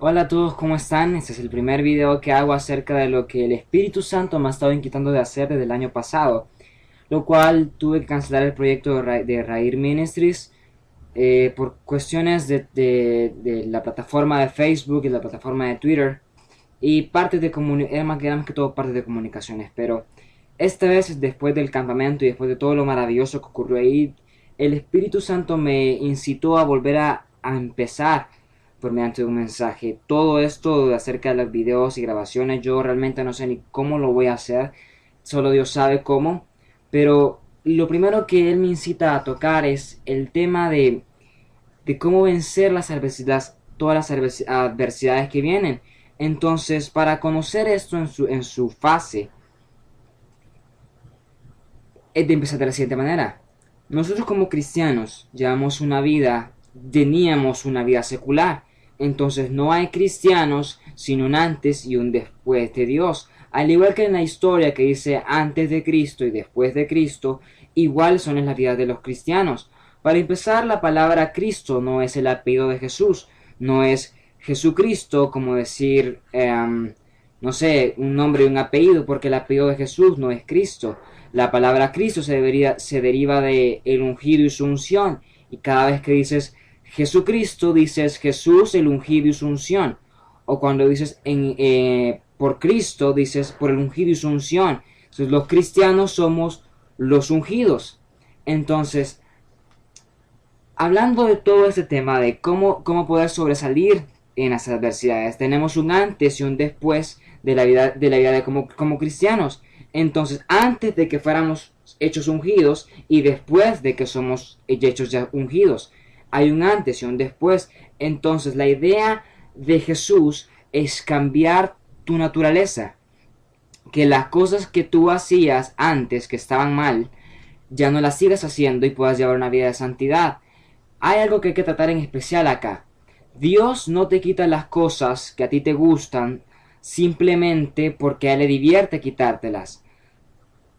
Hola a todos, ¿cómo están? Este es el primer video que hago acerca de lo que el Espíritu Santo me ha estado inquietando de hacer desde el año pasado, lo cual tuve que cancelar el proyecto de Raír Ministries por cuestiones de la plataforma de Facebook y la plataforma de Twitter y partes de era más que todo partes de comunicaciones, pero esta vez después del campamento y después de todo lo maravilloso que ocurrió ahí, el Espíritu Santo me incitó a volver a empezar por mediante un mensaje. Todo esto acerca de los videos y grabaciones, yo realmente no sé ni cómo lo voy a hacer, solo Dios sabe cómo, pero lo primero que Él me incita a tocar es el tema de cómo vencer las adversidades, todas las adversidades que vienen. Entonces, para conocer esto en su fase, es de empezar de la siguiente manera. Nosotros como cristianos teníamos una vida secular. Entonces no hay cristianos sino un antes y un después de Dios. Al igual que en la historia que dice antes de Cristo y después de Cristo, igual son en la vida de los cristianos. Para empezar, la palabra Cristo no es el apellido de Jesús, no es Jesucristo como decir, no sé, un nombre y un apellido, porque el apellido de Jesús no es Cristo. La palabra Cristo se deriva de el ungido y su unción. Y cada vez que dices Jesucristo, dices Jesús, el ungido y su unción. O cuando dices por Cristo, dices por el ungido y su unción. Entonces los cristianos somos los ungidos. Entonces, hablando de todo este tema de cómo poder sobresalir en las adversidades, tenemos un antes y un después de la vida como cristianos. Entonces, antes de que fuéramos hechos ungidos y después de que somos hechos ya ungidos, hay un antes y un después. Entonces, la idea de Jesús es cambiar tu naturaleza, que las cosas que tú hacías antes que estaban mal, ya no las sigas haciendo y puedas llevar una vida de santidad. Hay algo que hay que tratar en especial acá. Dios no te quita las cosas que a ti te gustan simplemente porque a él le divierte quitártelas.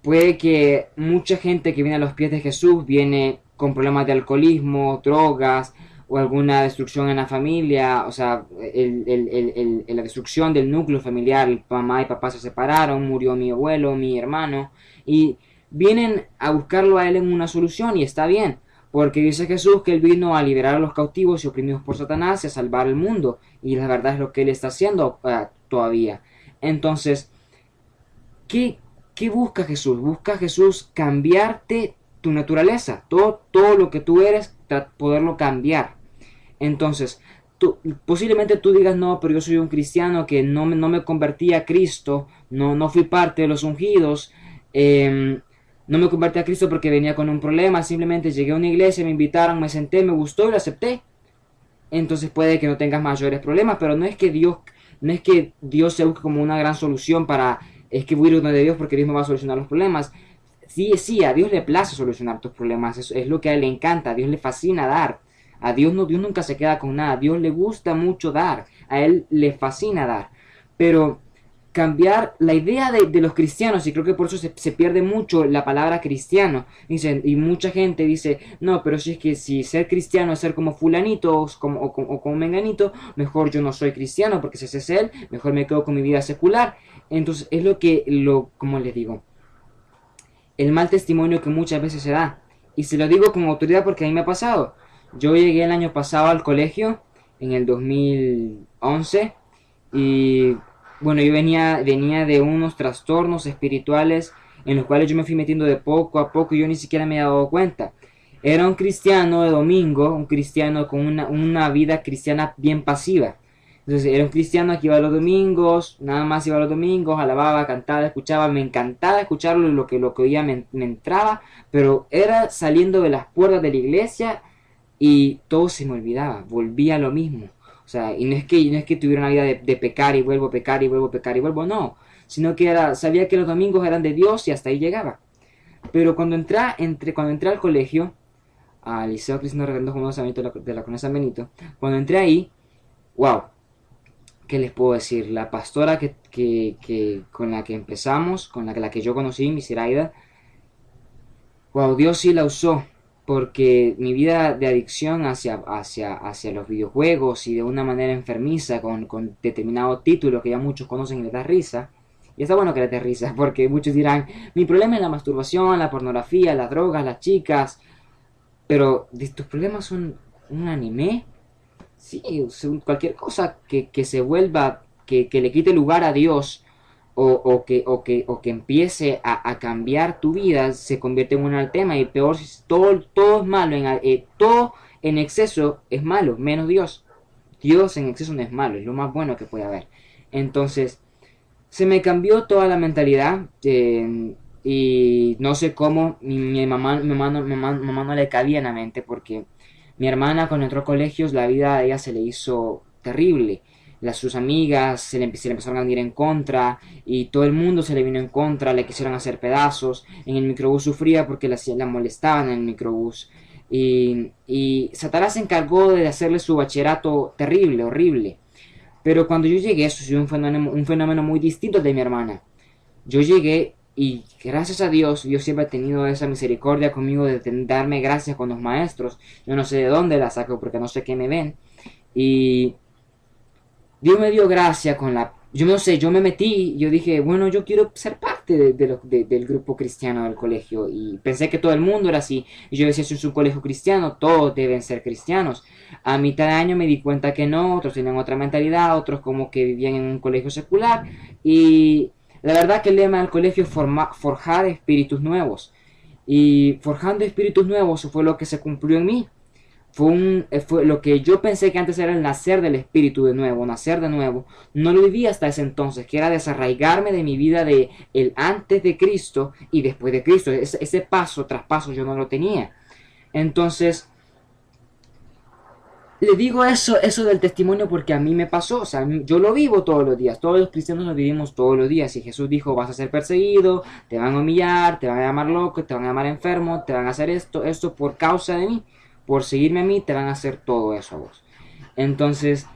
Puede que mucha gente que viene a los pies de Jesús viene con problemas de alcoholismo, drogas o alguna destrucción en la familia, o sea, la destrucción del núcleo familiar, mamá y papá se separaron, murió mi abuelo, mi hermano, y vienen a buscarlo a él en una solución y está bien, porque dice Jesús que él vino a liberar a los cautivos y oprimidos por Satanás y a salvar el mundo, y la verdad es lo que él está haciendo todavía. Entonces, ¿Qué, ¿qué busca Jesús? Busca Jesús cambiarte tu naturaleza, todo lo que tú eres, poderlo cambiar. Entonces, posiblemente tú digas, no, pero yo soy un cristiano que no me convertí a Cristo, no fui parte de los ungidos, no me convertí a Cristo porque venía con un problema, simplemente llegué a una iglesia, me invitaron, me senté, me gustó y lo acepté. Entonces puede que no tengas mayores problemas, pero no es que Dios se busque como una gran solución para, es que voy a ir donde Dios porque Dios me va a solucionar los problemas. Sí, sí, a Dios le place solucionar tus problemas, eso es lo que a Él le encanta, a Dios le fascina dar. A Dios, no, Dios nunca se queda con nada, a Dios le gusta mucho dar, a Él le fascina dar. Pero cambiar la idea de los cristianos, y creo que por eso se pierde mucho la palabra cristiano. Dicen, y mucha gente dice, no, pero si es que si ser cristiano es ser como fulanito o como menganito, mejor yo no soy cristiano, porque si ese es él, mejor me quedo con mi vida secular. Entonces es como les digo, el mal testimonio que muchas veces se da. Y se lo digo con autoridad porque a mí me ha pasado. Yo llegué el año pasado al colegio, en el 2011, y bueno, yo venía de unos trastornos espirituales en los cuales yo me fui metiendo de poco a poco y yo ni siquiera me había dado cuenta. Era un cristiano de domingo, un cristiano con una vida cristiana bien pasiva. Entonces era un cristiano que iba los domingos, nada más iba los domingos, alababa, cantaba, escuchaba, me encantaba escucharlo, lo que oía me entraba, pero era saliendo de las puertas de la iglesia y todo se me olvidaba, volvía a lo mismo. O sea, y no es que tuviera una vida de pecar y vuelvo a pecar y vuelvo a pecar y vuelvo, no, sino que sabía que los domingos eran de Dios y hasta ahí llegaba. Pero cuando entré al colegio, al Liceo Cristiano Redentor Juan San Benito de la Colonia San Benito, cuando entré ahí, wow, ¿qué les puedo decir? La pastora con la que empezamos, con la que yo conocí, mi Siraida, wow, Dios sí la usó, porque mi vida de adicción hacia los videojuegos y de una manera enfermiza con determinado título que ya muchos conocen y les da risa. Y está bueno que les dé risa, porque muchos dirán, mi problema es la masturbación, la pornografía, las drogas, las chicas, pero tus problemas son un anime. Sí, cualquier cosa que se vuelva, que le quite lugar a Dios o que empiece a cambiar tu vida, se convierte en un anatema. Y peor, si todo es malo, todo en exceso es malo, menos Dios. Dios en exceso no es malo, es lo más bueno que puede haber. Entonces, se me cambió toda la mentalidad, y no sé cómo mi mamá no le cabía en la mente, porque mi hermana cuando entró a colegios la vida a ella se le hizo terrible. Sus amigas se le empezaron a venir en contra y todo el mundo se le vino en contra, le quisieron hacer pedazos. En el microbús sufría porque la molestaban en el microbús. Y Satanás se encargó de hacerle su bachillerato terrible, horrible. Pero cuando yo llegué sucedió un fenómeno muy distinto al de mi hermana. Yo llegué y gracias a Dios, Dios siempre ha tenido esa misericordia conmigo de darme gracias con los maestros. Yo no sé de dónde la saco porque no sé qué me ven. Y Dios me dio gracia con la... Yo no sé, yo me metí, yo dije, bueno, yo quiero ser parte del grupo cristiano del colegio. Y pensé que todo el mundo era así. Y yo decía, si es un colegio cristiano, todos deben ser cristianos. A mitad de año me di cuenta que no, otros tenían otra mentalidad, otros como que vivían en un colegio secular. Y la verdad que el lema del colegio es forjar espíritus nuevos. Y forjando espíritus nuevos fue lo que se cumplió en mí. Fue lo que yo pensé que antes era el nacer del espíritu de nuevo, nacer de nuevo. No lo viví hasta ese entonces, que era desarraigarme de mi vida de el antes de Cristo y después de Cristo. Ese paso tras paso yo no lo tenía. Entonces, le digo eso del testimonio porque a mí me pasó, o sea, yo lo vivo todos los días, todos los cristianos lo vivimos todos los días. Y Jesús dijo, vas a ser perseguido, te van a humillar, te van a llamar loco, te van a llamar enfermo, te van a hacer esto por causa de mí, por seguirme a mí, te van a hacer todo eso a vos. Entonces,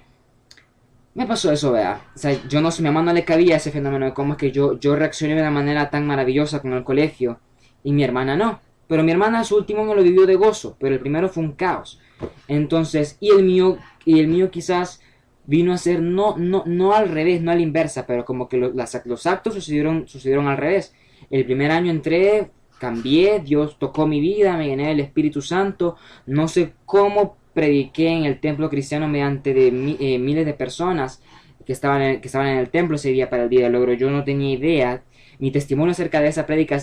me pasó eso, vea. O sea, yo no sé, mi mamá no le cabía ese fenómeno de cómo es que yo reaccioné de una manera tan maravillosa con el colegio y mi hermana no. Pero mi hermana su último año lo vivió de gozo, pero el primero fue un caos. Entonces, y el mío quizás vino a ser no al revés, no a la inversa, pero como que los actos sucedieron al revés. El primer año entré, cambié, Dios tocó mi vida, me llené del Espíritu Santo, no sé cómo prediqué en el templo cristiano mediante de miles de personas que estaban en el templo ese día para el día del logro. Yo no tenía idea. Mi testimonio acerca de esa prédica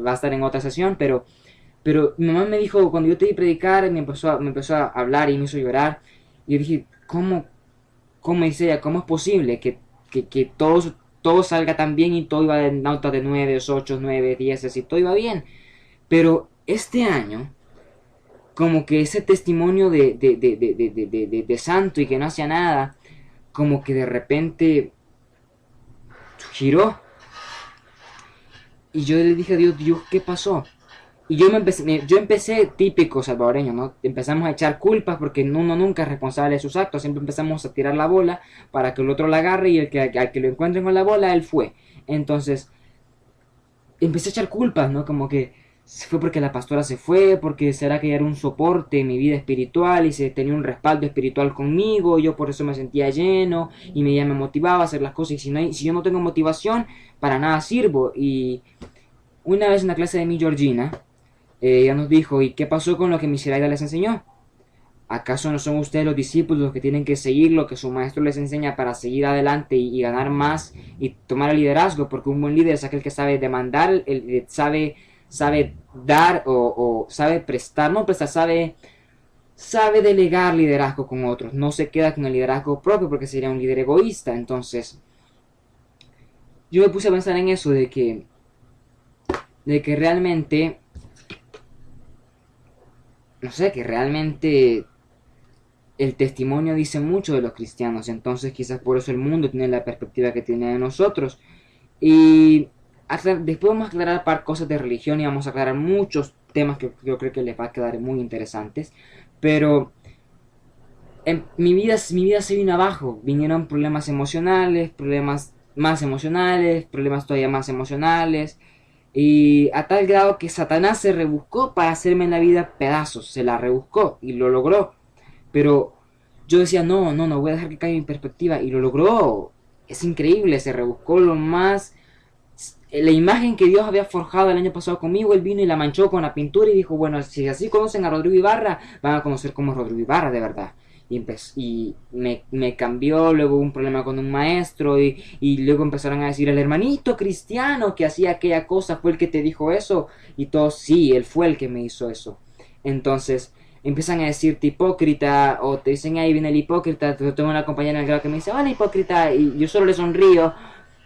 va a estar en otra sesión, pero mi mamá me dijo, cuando yo te di predicar, me empezó a hablar y me hizo llorar. Y yo dije, ¿cómo dice ella? ¿Cómo es posible que todo salga tan bien y todo iba en notas de 9, 8, 9, 10, y todo iba bien? Pero este año, como que ese testimonio de santo y que no hacía nada, como que de repente giró. Y yo le dije a Dios, ¿qué pasó? Y yo empecé típico salvadoreño, ¿no? Empezamos a echar culpas porque uno nunca es responsable de sus actos. Siempre empezamos a tirar la bola para que el otro la agarre y al que lo encuentren con la bola, él fue. Entonces, empecé a echar culpas, ¿no? Como que fue porque la pastora se fue, porque será que ella era un soporte en mi vida espiritual y se tenía un respaldo espiritual conmigo, yo por eso me sentía lleno y ella me motivaba a hacer las cosas. Y si yo no tengo motivación, para nada sirvo. Y una vez en la clase de mi Georgina, ella nos dijo, ¿y qué pasó con lo que Miseraida les enseñó? ¿Acaso no son ustedes los discípulos los que tienen que seguir lo que su maestro les enseña para seguir adelante y ganar más y tomar el liderazgo? Porque un buen líder es aquel que sabe demandar, sabe dar o sabe prestar, no prestar, sabe delegar liderazgo con otros. No se queda con el liderazgo propio porque sería un líder egoísta. Entonces, yo me puse a pensar en eso, de que realmente, no sé, que realmente el testimonio dice mucho de los cristianos. Entonces quizás por eso el mundo tiene la perspectiva que tiene de nosotros. Y después vamos a aclarar par cosas de religión y vamos a aclarar muchos temas que yo creo que les va a quedar muy interesantes. Pero en mi vida se vino abajo. Vinieron problemas emocionales, problemas más emocionales, problemas todavía más emocionales. Y a tal grado que Satanás se rebuscó para hacerme en la vida pedazos, se la rebuscó y lo logró. Pero yo decía, no, no, no, voy a dejar que caiga en perspectiva y lo logró. Es increíble, se rebuscó lo más... La imagen que Dios había forjado el año pasado conmigo, él vino y la manchó con la pintura y dijo, bueno, si así conocen a Rodrigo Ibarra, van a conocer cómo es Rodrigo Ibarra de verdad. Y me cambió, luego hubo un problema con un maestro y luego empezaron a decir, el hermanito cristiano que hacía aquella cosa fue el que te dijo eso. Y todos, sí, él fue el que me hizo eso. Entonces empiezan a decirte hipócrita o te dicen, ahí viene el hipócrita. Yo tengo una compañera en el grado que me dice, hola hipócrita, y yo solo le sonrío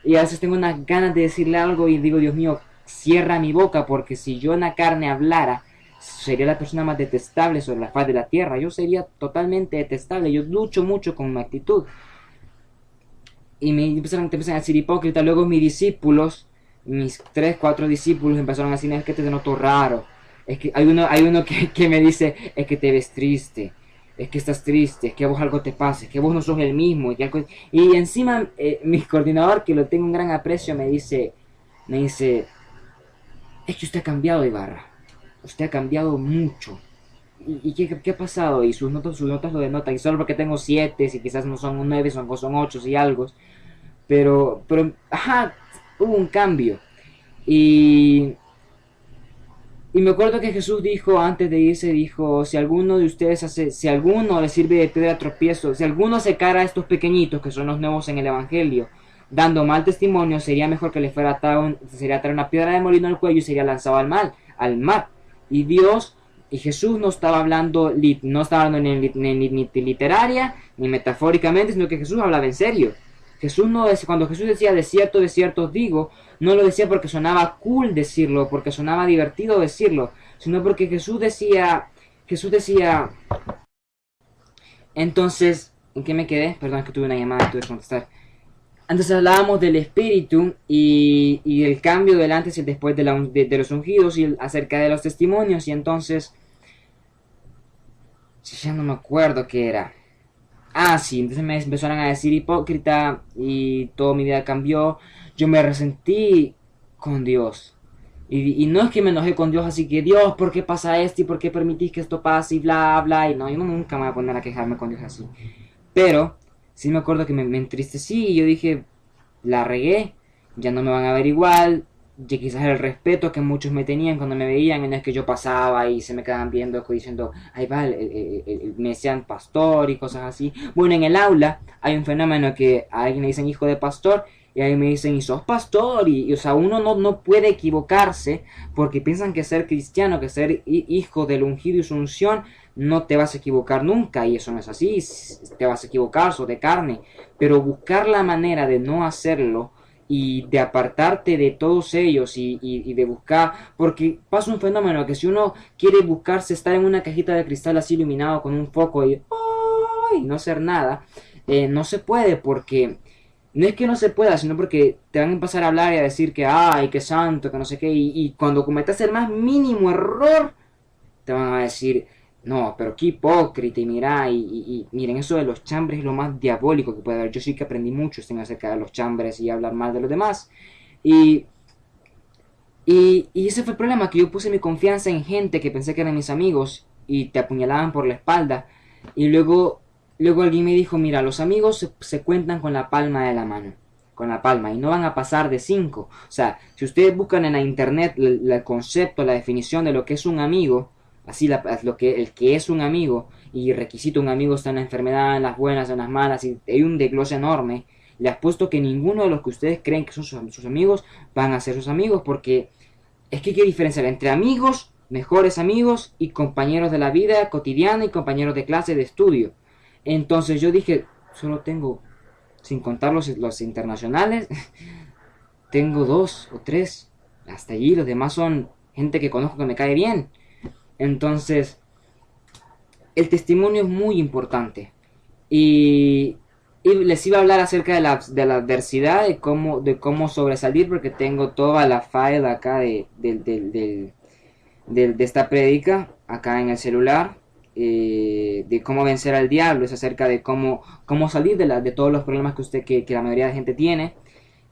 y a veces tengo unas ganas de decirle algo y digo, Dios mío, cierra mi boca, porque si yo en la carne hablara, sería la persona más detestable sobre la faz de la tierra. Yo sería totalmente detestable. Yo lucho mucho con mi actitud. Y te empiezan a decir hipócrita. Luego mis discípulos, mis 3 4 discípulos empezaron a decir, es que te noto raro. Es que hay uno que me dice, es que te ves triste. Es que estás triste, es que a vos algo te pasa, es que vos no sos el mismo. Y encima mi coordinador, que lo tengo un gran aprecio, me dice, es que usted ha cambiado, Ibarra. Usted ha cambiado mucho. ¿Y qué ha pasado? Y sus notas lo denotan. Y solo porque tengo 7, si quizás no son 9, son 8 y algo. Ajá, hubo un cambio. Y, y me acuerdo que Jesús dijo, antes de irse, dijo, si alguno le sirve de piedra tropiezo, si alguno se cara a estos pequeñitos, que son los nuevos en el Evangelio, dando mal testimonio, sería mejor que le fuera sería traer una piedra de molino al cuello y sería lanzado al mar. Y Jesús no estaba hablando, ni literaria, ni metafóricamente, sino que Jesús hablaba en serio. Cuando Jesús decía de cierto os digo, no lo decía porque sonaba cool decirlo, porque sonaba divertido decirlo, sino porque Jesús decía, entonces, ¿en qué me quedé? Perdón, es que tuve una llamada y tuve que contestar. Antes hablábamos del espíritu y el cambio del antes y el después de los ungidos y acerca de los testimonios, y entonces, ya no me acuerdo qué era. Ah, sí, entonces me empezaron a decir hipócrita y toda mi vida cambió. Yo me resentí con Dios. Y no es que me enojé con Dios, así que Dios, ¿por qué pasa esto? ¿Y por qué permitís que esto pase? Y bla, bla. Y no, yo nunca me voy a poner a quejarme con Dios así. Pero sí me acuerdo que me entristecí y yo dije, la regué, ya no me van a ver igual. Y quizás el respeto que muchos me tenían cuando me veían, no es que yo pasaba y se me quedaban viendo diciendo, ahí va, me decían pastor y cosas así. Bueno, en el aula hay un fenómeno que a alguien le dicen hijo de pastor y a mí me dicen, y sos pastor, o sea, uno no puede equivocarse porque piensan que ser cristiano, que ser hijo del ungido y su unción, no te vas a equivocar nunca, y eso no es así, te vas a equivocar, sos de carne, pero buscar la manera de no hacerlo y de apartarte de todos ellos y de buscar, porque pasa un fenómeno que si uno quiere buscarse estar en una cajita de cristal así iluminado con un foco y ¡ay! No hacer nada, no se puede, porque no es que no se pueda, sino porque te van a empezar a hablar y a decir que ay, que santo, que no sé qué, y cuando cometas el más mínimo error te van a decir, no, pero qué hipócrita, y mira, y miren, eso de los chambres es lo más diabólico que puede haber. Yo sí que aprendí mucho acerca de los chambres y hablar mal de los demás. Y, y ese fue el problema, que yo puse mi confianza en gente que pensé que eran mis amigos y te apuñalaban por la espalda. Y luego alguien me dijo, mira, los amigos se cuentan con la palma de la mano. Con la palma, y no van a pasar de 5. O sea, si ustedes buscan en la internet el concepto, la definición de lo que es un amigo, así el que es un amigo, y requisito un amigo está en la enfermedad, en las buenas, en las malas, y hay un desglose enorme. Le apuesto que ninguno de los que ustedes creen que son sus amigos van a ser sus amigos, porque es que hay que diferenciar entre amigos, mejores amigos, y compañeros de la vida cotidiana y compañeros de clase, de estudio. Entonces yo dije, solo tengo, sin contar los internacionales, tengo 2 o 3. Hasta allí los demás son gente que conozco que me cae bien. Entonces, el testimonio es muy importante. Y les iba a hablar acerca de la adversidad, de cómo sobresalir, porque tengo toda la file acá de esta prédica, acá en el celular, de cómo vencer al diablo, es acerca de cómo salir de todos los problemas que la mayoría de gente tiene.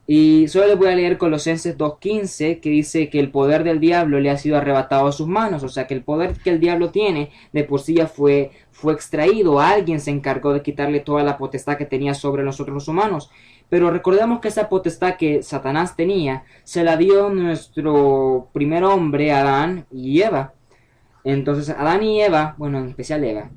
Y solo les voy a leer Colosenses 2:15, que dice que el poder del diablo le ha sido arrebatado a sus manos. O sea, que el poder que el diablo tiene de por sí ya fue extraído. Alguien se encargó de quitarle toda la potestad que tenía sobre nosotros los humanos. Pero recordemos que esa potestad que Satanás tenía se la dio nuestro primer hombre, Adán y Eva. Entonces Adán y Eva, bueno, en especial Eva,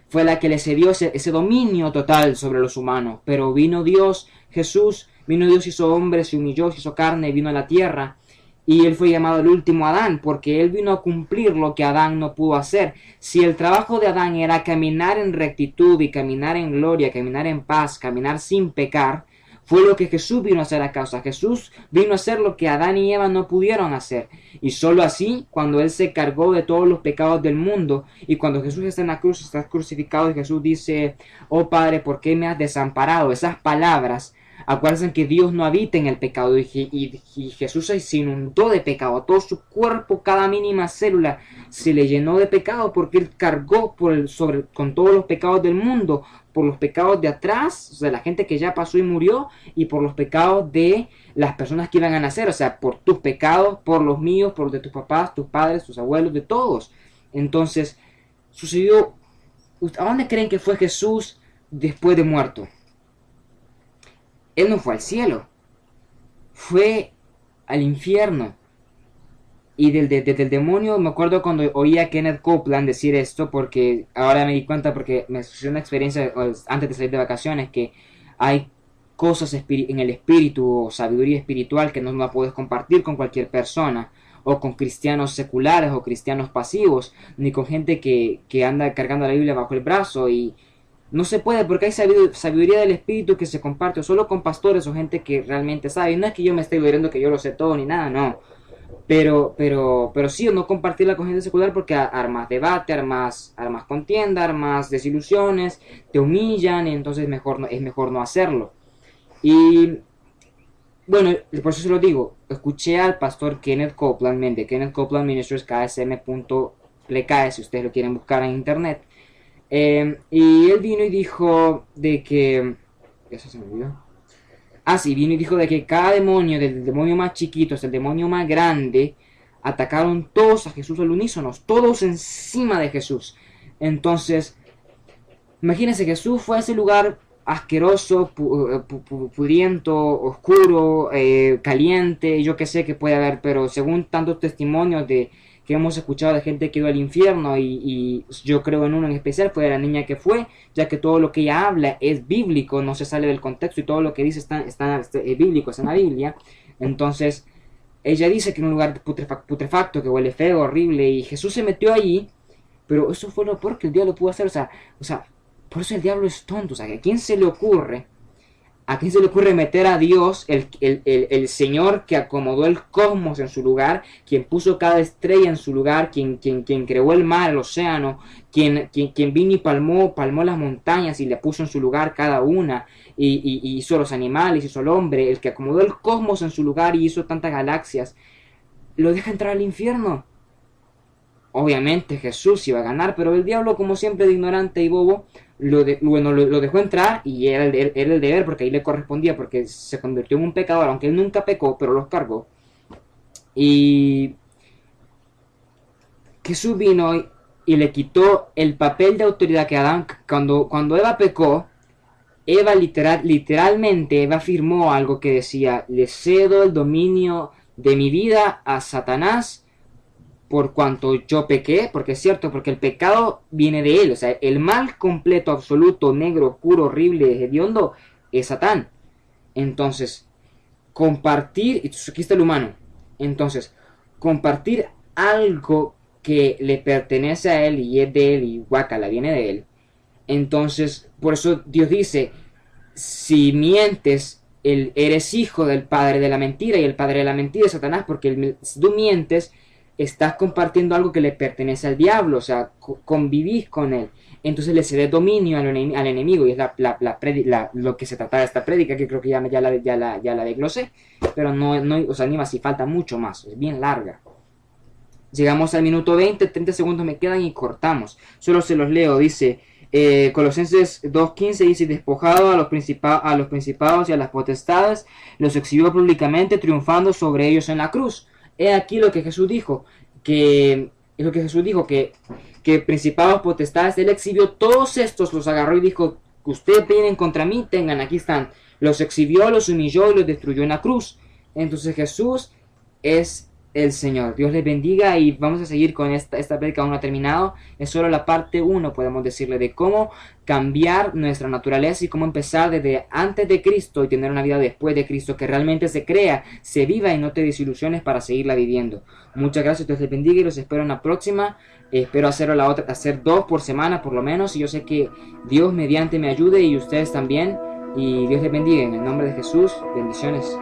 fue la que le cedió ese dominio total sobre los humanos. Pero vino Dios, Jesús, vino Dios, hizo hombre, se humilló, se hizo carne, vino a la tierra. Y él fue llamado el último Adán, porque él vino a cumplir lo que Adán no pudo hacer. Si el trabajo de Adán era caminar en rectitud y caminar en gloria, caminar en paz, caminar sin pecar, fue lo que Jesús vino a hacer a causa. Jesús vino a hacer lo que Adán y Eva no pudieron hacer. Y solo así, cuando Él se cargó de todos los pecados del mundo, y cuando Jesús está en la cruz, está crucificado, y Jesús dice, oh Padre, ¿por qué me has desamparado? Esas palabras, acuérdense que Dios no habita en el pecado, y Jesús se inundó de pecado. Todo su cuerpo, cada mínima célula, se le llenó de pecado, porque Él cargó con todos los pecados del mundo, por los pecados de atrás, o sea, la gente que ya pasó y murió, y por los pecados de las personas que iban a nacer, o sea, por tus pecados, por los míos, por los de tus papás, tus padres, tus abuelos, de todos. Entonces, sucedió, ¿a dónde creen que fue Jesús después de muerto? Él no fue al cielo, fue al infierno. Y desde el demonio, me acuerdo cuando oía a Kenneth Copeland decir esto, porque ahora me di cuenta, porque me sucedió una experiencia antes de salir de vacaciones, que hay cosas en el espíritu o sabiduría espiritual que no la puedes compartir con cualquier persona, o con cristianos seculares o cristianos pasivos, ni con gente que anda cargando la Biblia bajo el brazo. Y no se puede, porque hay sabiduría del espíritu que se comparte solo con pastores o gente que realmente sabe. Y no es que yo me esté gloriando que yo lo sé todo ni nada, no. Pero sí, no compartir la con gente secular, porque armas debate, armas contienda, armas desilusiones, te humillan, y entonces es mejor no hacerlo. Y bueno, por eso se lo digo, escuché al pastor Kenneth Copeland, de Kenneth Copeland Ministries, ksm.pk, si ustedes lo quieren buscar en internet. Y él vino y dijo de que... Eso se me olvidó. Ah, sí, vino y dijo de que cada demonio, desde el demonio más chiquito hasta el demonio más grande, atacaron todos a Jesús al unísono, todos encima de Jesús. Entonces, imagínense, Jesús fue a ese lugar asqueroso, pudriento, oscuro, caliente, yo que sé que puede haber, pero según tantos testimonios que hemos escuchado de gente que iba al infierno, y yo creo en uno en especial, fue de la niña que fue, ya que todo lo que ella habla es bíblico, no se sale del contexto, y todo lo que dice es bíblico, está en la Biblia. Entonces, ella dice que en un lugar putrefacto, que huele feo, horrible, y Jesús se metió allí, pero eso fue lo peor que el diablo pudo hacer. O sea, por eso el diablo es tonto. O sea, ¿a quién se le ocurre? ¿A quién se le ocurre meter a Dios, el Señor que acomodó el cosmos en su lugar, quien puso cada estrella en su lugar, quien creó el mar, el océano, quien vino y palmó las montañas y le puso en su lugar cada una, y hizo los animales, hizo el hombre, el que acomodó el cosmos en su lugar y hizo tantas galaxias, lo deja entrar al infierno? Obviamente Jesús iba a ganar, pero el diablo, como siempre de ignorante y bobo, lo dejó entrar, y era el deber, porque ahí le correspondía, porque se convirtió en un pecador, aunque él nunca pecó, pero los cargó. Y Jesús vino y le quitó el papel de autoridad que Adán, cuando Eva pecó, Eva literalmente, Eva firmó algo que decía, le cedo el dominio de mi vida a Satanás, por cuanto yo pequé, porque es cierto, porque el pecado viene de él, o sea, el mal completo, absoluto, negro, oscuro, horrible, hediondo, es Satán. Entonces, compartir, y aquí está el humano, entonces, compartir algo que le pertenece a él y es de él, y guácala, viene de él. Entonces, por eso Dios dice, si mientes, eres hijo del padre de la mentira, y el padre de la mentira es Satanás, porque si tú mientes, estás compartiendo algo que le pertenece al diablo, o sea, convivís con él. Entonces le cedes dominio al enemigo, y es lo que se trata de esta prédica, que creo que ya la desglosé, pero no os anima si falta mucho más, es bien larga. Llegamos al minuto 20, 30 segundos me quedan y cortamos. Solo se los leo, dice, Colosenses 2:15 dice, despojado a los principados y a las potestades, los exhibió públicamente, triunfando sobre ellos en la cruz. He aquí lo que Jesús dijo, que principados, potestades, él exhibió todos estos, los agarró y dijo, que ustedes vienen contra mí, tengan, aquí están. Los exhibió, los humilló y los destruyó en la cruz. Entonces Jesús es el Señor. Dios les bendiga y vamos a seguir con esta prédica, aún no ha terminado. Es solo la parte 1, podemos decirle, de cómo cambiar nuestra naturaleza y cómo empezar desde antes de Cristo y tener una vida después de Cristo que realmente se crea, se viva y no te desilusiones para seguirla viviendo. Muchas gracias, Dios les bendiga y los espero en la próxima. Espero hacer 2 por semana por lo menos, y yo sé que Dios mediante me ayude y ustedes también. Y Dios les bendiga en el nombre de Jesús. Bendiciones.